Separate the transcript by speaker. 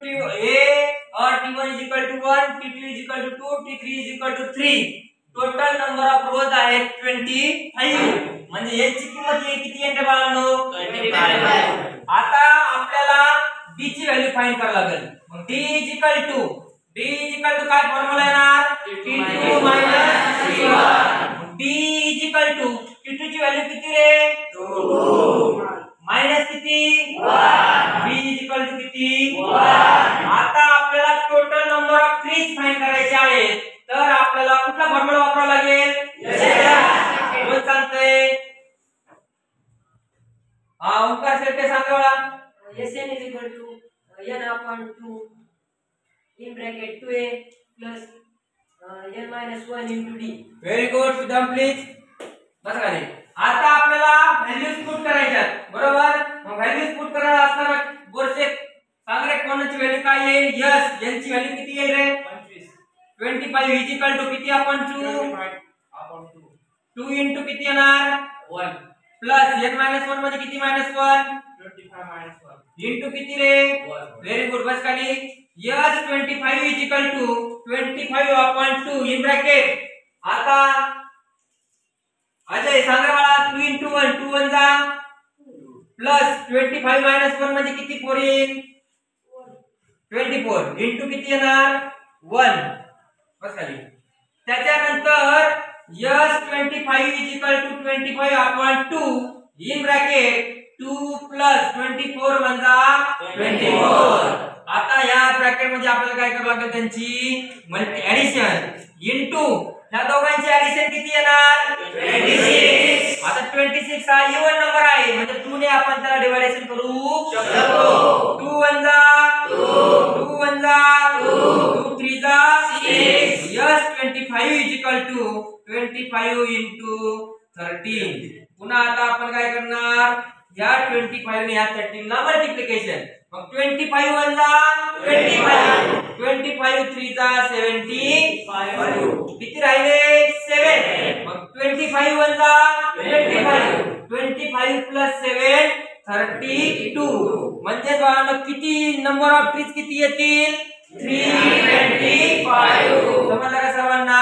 Speaker 1: A or T1 is equal to 1, T2 is equal to 2, T3 is equal to 3. Total number of रोज आहेत 25. म्हणजे याची किंमत किती येते बाळांनो 25. आता आपल्याला b ची व्हॅल्यू फाइंड करावी लागेल. मग d is equal to काय फॉर्म्युला येणार t2 t1. b is equal to t2 ची व्हॅल्यू किती रे 2 मायनस किती 1. b is equal to किती 1. आता आपल्याला total number of trees find करायचे आहेत. तर आपल्याला कुठला फॉर्म्युला वापरावा लागेल कोण सांगतोय ओंकार शेट्टे सांगा मला.
Speaker 2: Sn is equal to n upon 2 in bracket 2a plus n minus 1 into d.
Speaker 1: Very good. Sudam please बस खाली. आता आपल्याला व्हॅल्यूज पुट करायच्या बरोबर. मग व्हॅल्यूज पुट करायला असताना बोरचे सांग रे कोणाची व्हॅल्यू काय येईल. यस यांची व्हॅल्यू किती येईल रे 25 is equal to किती आपण 2 into किती येणार 1 प्लस n minus 1 म्हणजे किती minus 1 25 minus 1 into किती रे 1. Very good. बस खाली. Yes 25 is equal to 25 upon 2 in bracket. आता अजय सांगा मला 2 into 1 2 1 जा प्लस 25 minus 1 म्हणजे किती 4 येईल 24 into किती येणार 1. बस खाली. त्याच्यानंतर yes 25 is equal to 25 upon 2 in bracket 2 plus 24 म्हणजे 24. आता या ब्रॅकेट मध्ये आपल्याला काय करावं लागेल त्यांची मल्टी ऍडिशन इनटू ह्या दोघांची ऍडिशन किती येणार 26. आता 26 हा इव्हन नंबर आहे म्हणजे 2 ने आपण त्याला डिव्हायडेशन करू शकतो. 2 1 जा 2 1 जा 2 3 जा 6. Yes 25 is equal to 25 into 13. पुन्हा आता आपण काय करणार या 25 ने या 13 ला मल्टिप्लिकेशन. मग 25 1 जा 25 25 3 जा 75 किती राहिले 7. मग 25 1 जा 25 प्लस 7 32. म्हणजे बाळांनो किती नंबर ऑफ ट्रीज किती येतील 325. समजलं का सर्वांना.